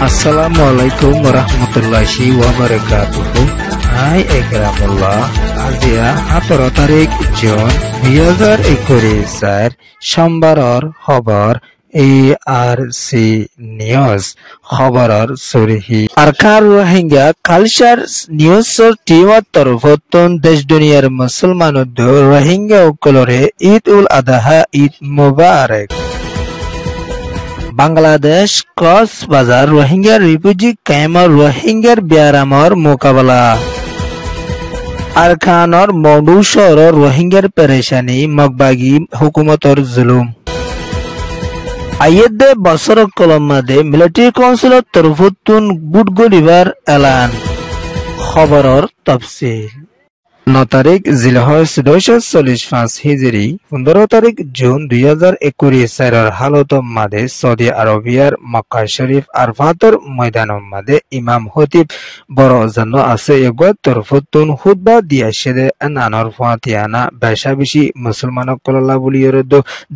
Assalamualaikum warahmatullahi wabarakatuh. Hai ekramullah. Azia 17 তারিখ June 2021 সোমবাৰৰ খবৰ ARC নিউজ খবৰৰ সৰিহি আৰকাৰ রোহিঙ্গা কালচাৰ নিউজৰ টিমৰ তৰফতন দেশ দুনিয়াৰ মুছলমানদ রোহিঙ্গা সকলৰে ঈদ উল আদহা ঈদ মুবাৰক। বাংলাদেশ ক্রস বাজার রোহিঙ্গা রিফিউজি ক্যাম্পৰ রোহিঙ্গাৰ ব্যারামৰ মোকাবিলা আরকানৰ মডু শহৰৰ রোহিঙ্গাৰ পেৰেশানি মগবাগী হুকুমতৰ জুলুম আইয়েদে বছৰ কলমমাদে মিলিটাৰী কাউন্সিলৰ তৰফতন বুট গলিবাৰ এলান খবৰৰ তফসিল 9 তারিখ জিলহজ 1445 হিজরি 15 তারিখ জুন 2021 হালত মাদে সৌদি আরবিয়ার মক্কা শরীফ আরফাতর ময়দানের মাদে ইমাম খতিব বড় জানো আছে এগত তরফতুন খুতবা দিয়াশে আনানর ফাতিয়ানা বেশাবেশি মুসলমানক কল্লা বুলিয়রে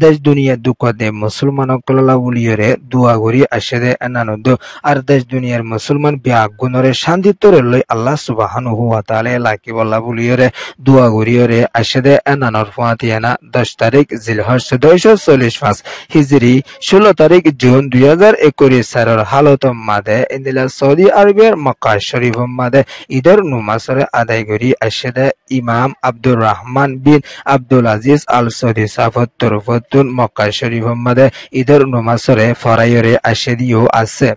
দেশ দুনিয়া দুকদে মুসলমানক কল্লা বুলিয়রে দোয়া করি আসে আনানদ আর দেশ দুনিয়ার মুসলমান বিয়াগুনরে শান্তি তরে লই আল্লাহ সুবহানাহু ওয়া তাআলা লাকি বল্লা বুলিয়রে দোয়া গরিয়রে আশদে আনানর ফাতিয়ানা 10 তারিখ জিলহজ 1445 হিজরি 16 তারিখ জুন 2021 হালত মাদে ইন্দিলা সৌদি আরবের মক্কা শরীফ মাদে ঈদের নামাজরে আদায় করি আশদে ইমাম আব্দুর রহমান বিন আব্দুল আজিজ আল সৌদি সাফত তরফতুন মক্কা শরীফ মাদে ঈদের নামাজরে ফরাইরে আশদিও আছে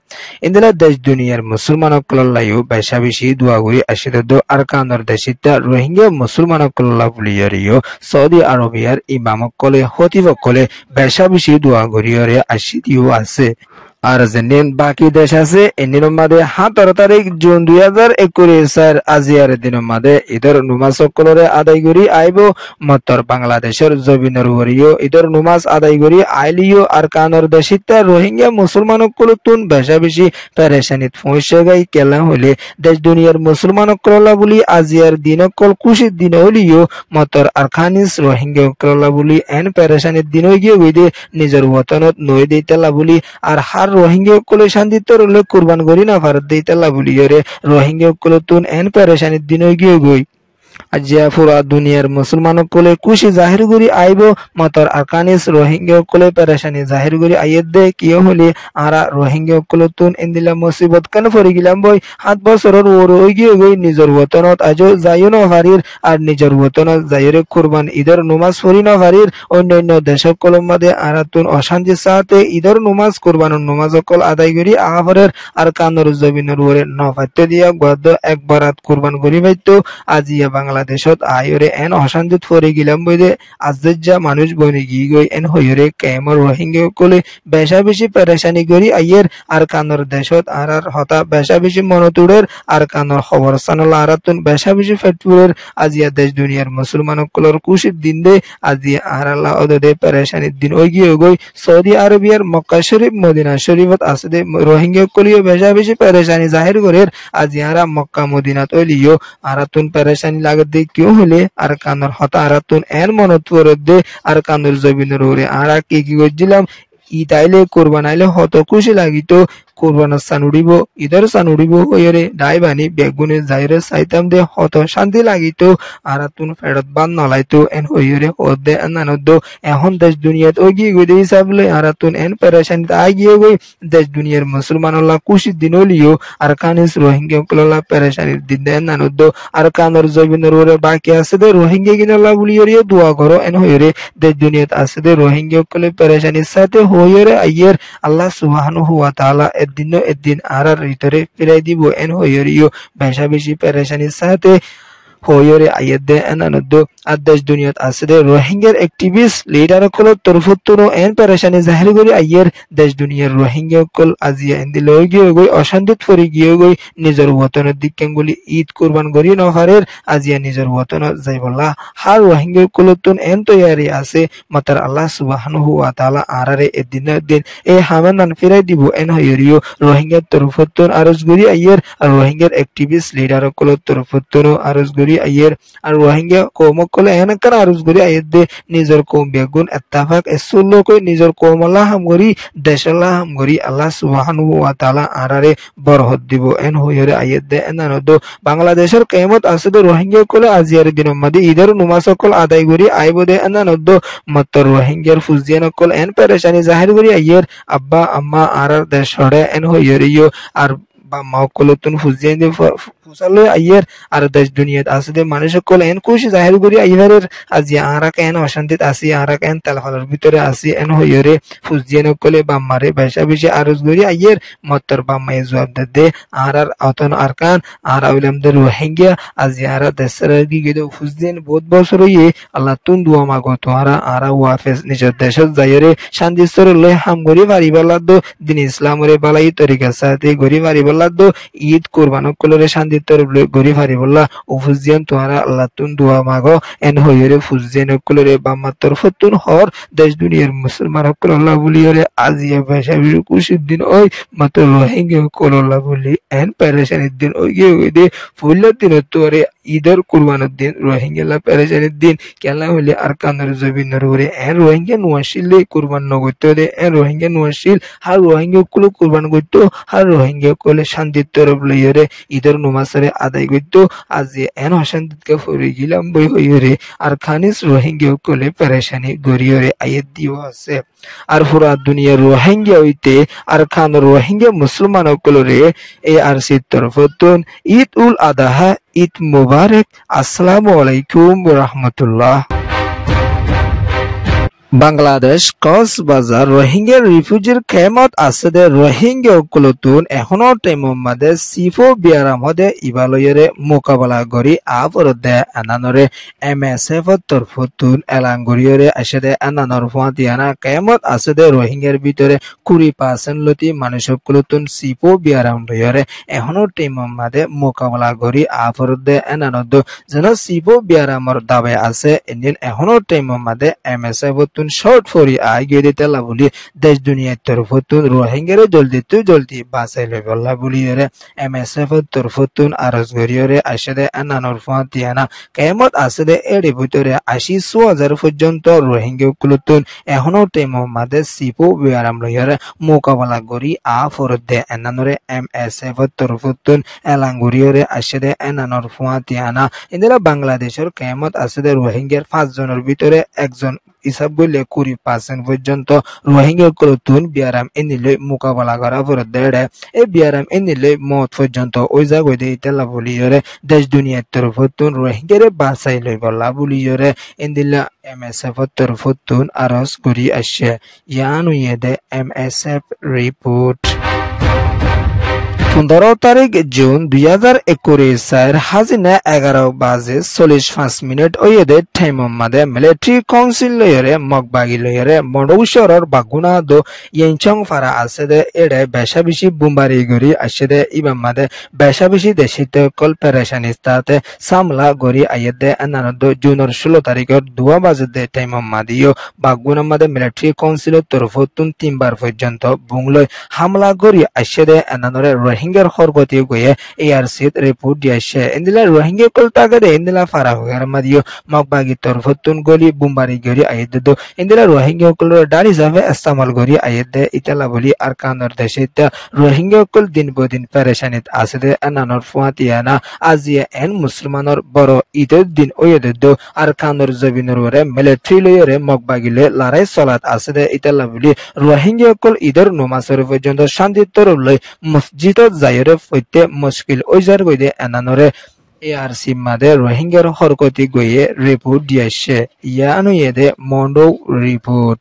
ইন্দিলা দেশ দুনিয়ার মুসলমানক কল্লায়ু বেশাবেশি দোয়া করি আশদে দো আরকানর দেশিতা রোহিঙ্গা মুসলমানকল্লা বুলিয়রিও সৌদি আরবিয়ার ইমামকলে খতিবকলে বেশাবেশি দোয়া করিয়রে আশিদিও আছে আর যেন বাকি দেশ আছে এদিনের মাদে 17 তারিখ জুন 2021 আজিয়ার দিনের মাদে ঈদের নামাজ সকলরে আদায় করি আইব মতর বাংলাদেশের জবিনের হরিও ঈদের নামাজ আদায় করি আইলিও আর কানর দেশিতা রোহিঙ্গা মুসলমানকলতুন বেশাবেশি পেরেশানিত পৌঁছে গাই কেলা হলে দেশ দুনিয়ার মুসলমানকলা বলি আজিয়ার দিনকল খুশির দিন হলিও মতর আরখানিস রোহিঙ্গা কলা বলি এন পেরেশানির দিন গিয়ে গইদে নিজের ওতনত নই দিতেলা বলি আর রোহিঙ্গা সকলে শান্তির লোক কুরবান করি না ভারত দিতেলা বলিয়রে রোহিঙ্গা সকলতুন এন পেরেশানির দিন গিয়ে গই আজিয়া পুরা দুনিয়ার মুসলমানকলে খুশি জাহির করি আইব মতর আরকানিস রোহিঙ্গা সকলে পেরেশানি জাহির করি আইয়েদে কিয় হলি আরা রোহিঙ্গা সকলতুন ইন্দিলা মুসিবত কেন পড়ি গেলাম বই 7 বছরের ওর হই গিয়ে গই নিজের ওতনত আজও যাইও না ভারির আর নিজের ওতনত যাইরে কুরবান ঈদের নামাজ পড়ি না ভারির অন্যান্য দেশক কলমাদে আরাতুন অশান্তি সাথে ঈদের নামাজ কুরবানের নামাজ সকল আদায় করি আফরের আর কানর জবিনের ওরে নফাতে দিয়া গদ একবারাত কুরবান করি বাইতো আজিয়া বাংলাদেশত আয়রে এন অশান্তিত পড়ে গেলাম বইদে আজজা মানুষ বনে গিয়ে গই এন হইরে কেমর রোহিঙ্গা সকলে বেশাবেশি পেরেশানি করি আইয়ের আর কানর দেশত আর হতা বেশাবেশি মনতুড়ের আর কানর খবর সানল আরাতুন বেশাবেশি ফেটপুরের আজিয়া দেশ দুনিয়ার মুসলমানকলর খুশির দিন দে আজিয়া আর আল্লাহ ওদে পেরেশানির দিন ওই গিয়ে গই সৌদি আরবিয়ার মক্কা শরীফ মদিনা শরীফত আসদে রোহিঙ্গা সকলিও বেশাবেশি পেরেশানি জাহির করের আজিয়ারা মক্কা মদিনাত ওলিও আরাতুন পেরেশানি লাগে দে কিউ হলে আর কানর হতা আরাতুন এন মনত দে আর কানুর জবিনের ওরে আর কি গজিলাম ই তাইলে কোরবান আইলে হত খুশি লাগিত কোরবানের সান উড়িব ঈদের সান উড়িব হইরে ডাইবানি বেগুনে যাইরে সাইতাম দে হত শান্তি লাগিত আরাতুন ফেরত বান নলাইতো এন হইরে হদে আনানদ এখন দেশ দুনিয়াত ওগি গই হিসাবলে আরাতুন এন পেরেশানিতে আগিয়ে গই দেশ দুনিয়ার মুসলমানল্লাহ খুশির দিন হলিও আর কানিস রোহিঙ্গা কল্লা পেরেশানির দিন দে আনানদ আর কানর জবিনের ওরে বাকি আছে দে রোহিঙ্গা গিনাল্লাহ বুলিয়রিয়ে দোয়া করো এন হইরে দেশ দুনিয়াত আছে দে রোহিঙ্গা কলে পেরেশানির সাথে হইরে আইয়ের আল্লাহ সুবহানাহু ওয়া তাআলা এদিন আর ভিতরে ফিরাই দিব এন হইরিও বেশাবেশি পেরেশানির সাথে হইরে আইয়েদে আনানদ আদেশ দুনিয়াত আসে রোহিঙ্গার অ্যাক্টিভিস্ট লিডার কল তরফতুন এন পেরেশানি জাহির করি আইয়ের দেশ দুনিয়ার রোহিঙ্গা কল আজিয়া এন্দি লই গিয়ে গই অশান্তিত পড়ি গিয়ে গই নিজের ওতনের দিকেঙ্গুলি ঈদ কুরবান করি নহারের আজিয়া নিজের ওতনত যাইবলা হার রোহিঙ্গা কলতুন এন তৈয়ারি আছে মাতার আল্লাহ সুবহানাহু ওয়া তাআলা আরারে এদিনের দিন এই হামানান ফিরাই দিব এন হইরিও রোহিঙ্গার তরফতুন আরজ করি আইয়ের আর রোহিঙ্গার অ্যাক্টিভিস্ট লিডার কল তরফতুন আরজ করি গরি আইয়ের আর রোহিঙ্গা কৌমকলে এনকার আরজ গরি আইয়ের দে নিজের কৌম বেগুন এত্তাফাক এসুল্লো কই নিজের কৌমলা হামগরি দেশলা হামগরি আল্লাহ সুবহানাহু ওয়া তাআলা আরারে বরহত দিব এন হইরে আইয়ের দে এনানদ বাংলাদেশের কিয়ামত আসবে রোহিঙ্গা কলে আজিয়ার দিন মাদি ঈদের নুমাজ কল আদায় গরি আইবদে এনানদ মত রোহিঙ্গার ফুজিয়ান কল এন পেরেশানি জাহির গরি আইয়ের আব্বা আম্মা আরার দেশরে এন হইরিও আর বা মাওকলতুন ফুজিয়ান দে ফুসালে আইয়ের আর দেশ দুনিয়াত আসলে মানুষ কল এন খুশি জাহির করি আইয়ারের আজি আরা কেন অশান্তিত আসি আরা কেন তেলহলের ভিতরে আসি এন হইরে ফুজিয়ান কলে বাম্মারে বেশা বেশি আরজ করি আইয়ের মত্তর বাম্মায় জবাব দে আরার আতন আরকান আর আউলামদের রোহিঙ্গা আজি আরা দেশের গিয়ে ফুজিয়ান বহুত বছর হইয়ে আল্লাহ তুন দুয়া মাগো তোহারা আরা ওয়াফেস নিজের দেশত যাইরে শান্তি স্তরে লই হাম গরি পারিবালাদ দিন ইসলামরে বালাই তরিকা সাথে গরি পারিবালাদ ঈদ কুরবান কলরে শান্তি তোর গরি ফারিবল্লা ও ফুজিয়ান তোহারা আল্লাহ তুন দুয়া মাগো এন হইরে ফুজিয়ান কলরে বাম্মাতর ফতুন হর দেশ দুনিয়ার মুসলমান হকল আল্লাহ বলিরে আজিয়া ভাষা বিরু খুশির দিন ওই মাত্র রোহিঙ্গা কল আল্লাহ বলি এন পেরেশানির দিন ওই গিয়ে ওই দে ফুল্লার দিন তোরে ঈদের কুরবানের দিন রোহিঙ্গা পেরেশানির দিন কেলা হইলে আর কানের জবিনের উপরে এন রোহিঙ্গা নোয়াশিল কুরবান নগত দে এন রোহিঙ্গা নোয়াশিল আর রোহিঙ্গা কুলো কুরবান করতো আর রোহিঙ্গা কলে শান্তির তরফ লইরে ঈদের নমাজরে আদায় করতো আজি এন অশান্তিকে ফুরি গিলাম বই হইরে আর খানিস রোহিঙ্গা কলে পেরেশানি গরিয়রে আইয়ে দিও আছে আর পুরা দুনিয়া রোহিঙ্গা হইতে আর খান রোহিঙ্গা মুসলমান কলরে এই আর সির তরফতুন ঈদ উল আদাহা ঈদ মুবারক আসসালামু আলাইকুম ওয়া রাহমাতুল্লাহ বাংলাদেশ কক্সবাজার রোহিঙ্গা রিফিউজির খেমত আছে রোহিঙ্গা কুলতুন এখনো টাইমর মাঝে সিফো বিয়ারাম হদে ইবালয়রে মোকাবেলা করি আপরদে আনানরে MSF তরফতুন এলাঙ্গুরিয়রে আসে আনানর ফুয়াতিয়ানা খেমত আছে রোহিঙ্গার ভিতরে 20% লতি মানুষ কুলতুন সিফো বিয়ারাম লয়রে এখনো টাইমর মাঝে মোকাবেলা করি আপরদে আনানদ যেন সিফো বিয়ারামর দাবে আছে এদিন এখনো টাইমর মাঝে MSF শর্ট ফরি আগে দিতে বলি দেশ দুনিয়ার তরফতুন রোহিঙ্গারে জলদি বাঁচাই লই বল্লা বলি MSF তরফতুন আরজ গরিয়রে আসে আনানোর ফাতিয়ানা কিয়ামত আছে এর ভিতরে 80,000 পর্যন্ত রোহিঙ্গা কুলতুন এখনো টাইমর মাঝে সিপো বিয়ারাম লইরে মোকাবেলা করি আফরদে আনানোরে MSF তরফতুন এলাঙ্গুরিয়রে আসে আনানোর ফাতিয়ানা ইন্দা বাংলাদেশের কিয়ামত আছে রোহিঙ্গার 5 জনের ভিতরে একজন হিসাব বললে 20% পর্যন্ত রোহিঙ্গা কুলতুন বিয়ারাম এনিলে মোকাবেলা করা পরে এই বিয়ারাম এনিলে মত পর্যন্ত ওই জায়গায় ইতালা বলিয়রে দেশ দুনিয়ার তরফতুন রোহিঙ্গারে বাঁচাই লই বলা বলিয়রে এন্দিলা MSF তরফতুন আরজ করি আসছে ইয়ানু ইয়েদে MSF রিপোর্ট 15 তারিখ জুন 2021 হাজিনা 11 বাজে 45 মিনিট ওয়েদে টাইমর মাঝে মিলিটারি কাউন্সিল লয়রে মগবাগি লয়রে মডৌশরর বাগুনা দো ইয়েনচং ফারা আছে দে এড়ে বেশা বেশি বুম্বারি গরি আসে দে ইবাম মাঝে বেশা বেশি দেশিত কল পেরেশানিস্তাতে সামলা গরি আইদে আনানদ জুনের 16 তারিখের 2 বাজে দে টাইমর মাদিও বাগুনা মাঝে মিলিটারি কাউন্সিলের তরফতুন 3 বার পর্যন্ত বুংলয় হামলা গরি আসে দে আনানরে রোহিঙ্গার হরগতি গয়ে ARCত রিপোর্ট দিয়েছে ইন্দিলা রোহিঙ্গা কল তাগদে ইন্দিলা ফারা হওয়ার মাদিও মগবাগি তরফতুন গলি বুম্বারি গরি আইদ ইন্দিলা রোহিঙ্গা কল ডারি হিসাবে ইস্তেমাল গরি আইদ ইতালা বলি আর কানর দেশিত রোহিঙ্গা কল দিন বদিন পেরেশানিত আছে আনানর ফুয়াতিয়ানা আজিয়া এন মুসলমানর বড় ঈদের দিন ওয়েদ আর কানর জবিনর ওরে মিলিটারি লয়রে মগবাগিলে লড়াই চলাত আছে ইতালা বলি রোহিঙ্গা কল ঈদের নমাজের পর্যন্ত শান্তির লই মসজিদ যাইরে ফইতে মুশকিল ওইজার গইদে আনানরে ARC মাদে রোহিঙ্গার হরকতি গইয়ে রিপোর্ট দিয়েছে ইয়ানু ইয়েদে মন্ডো রিপোর্ট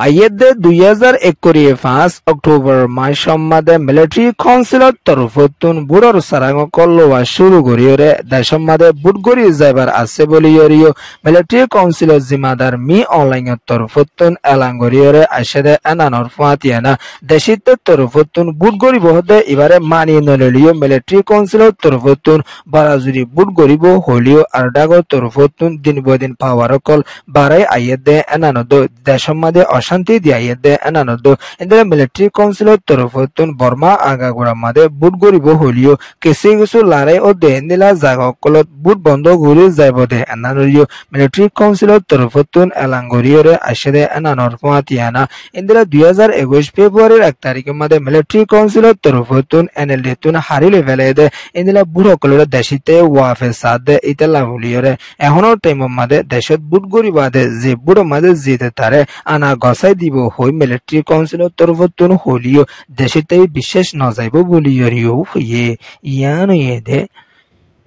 আইয়েদে 2021 অক্টোবর মাস মাদে মিলিটারি কাউন্সিলত তরফতুন বুড়র সারাঙ্গ কল্লোয়া শুরু করিয়রে দেশম মাদে বুটগরি যাইবার আছে বলিয়রিও মিলিটারি কাউন্সিলত জিম্মাদার মি অনলাইন তরফতুন এলাঙ্গরিয়রে আসে আনানোর ফাতিয়ানা দেশিত তরফতুন বুটগরি বহদে এবারে মানিয়ে নলিও মিলিটারি কাউন্সিলত তরফতুন বারাজুরি বুটগরিব হলিও আর ডাগর তরফতুন দিন বদিন পাওয়ার কল বারাই আইয়েদে আনানো দেশম মাদে অশান্তি দিয়াইয়ে দে এনানদ ইন্দিরা মিলিটারি কাউন্সিলত তরফতুন বর্মা আগাগোড়া মাদে বুট গরিব হলিও কিছু লারাই ও দে ইন্দিলা জাগকলত বুট বন্ধ ঘুরি যাইব দে এনানরিও মিলিটারি কাউন্সিলত তরফতুন এলাঙ্গরিয়রে আসে দে এনানর ফাতিয়ানা ইন্দিরা 2021 ফেব্রুয়ারির 1 তারিখের মাদে মিলিটারি কাউন্সিলত তরফতুন এনএলডি তুন হারিলে ফেলে দে ইন্দিলা বুট সকলের দেশিতে ওয়াফে সাদ দে ইতালা হুলিয়রে এখনো টাইম মাদে দেশত বুট গরিবাদে যে বুড়ো মাদে জিতে তারে আনা গসাই দিব হই মিলিটারি কাউন্সিলত তরফতুন হলিও দেশিতে বিশেষ নজাইব বলিয়রিও হইয়ে ইয়ানো দে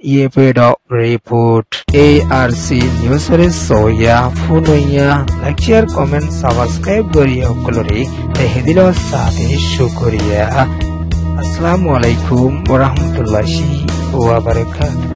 ये पेडो रिपोर्ट ARC न्यूज़ रे सोया फुनोया लाइक शेयर कमेंट सब्सक्राइब करिए ओकलोरी तेहदिलो साथे शुक्रिया अस्सलामु अलैकुम व रहमतुल्लाहि व बरकातहू।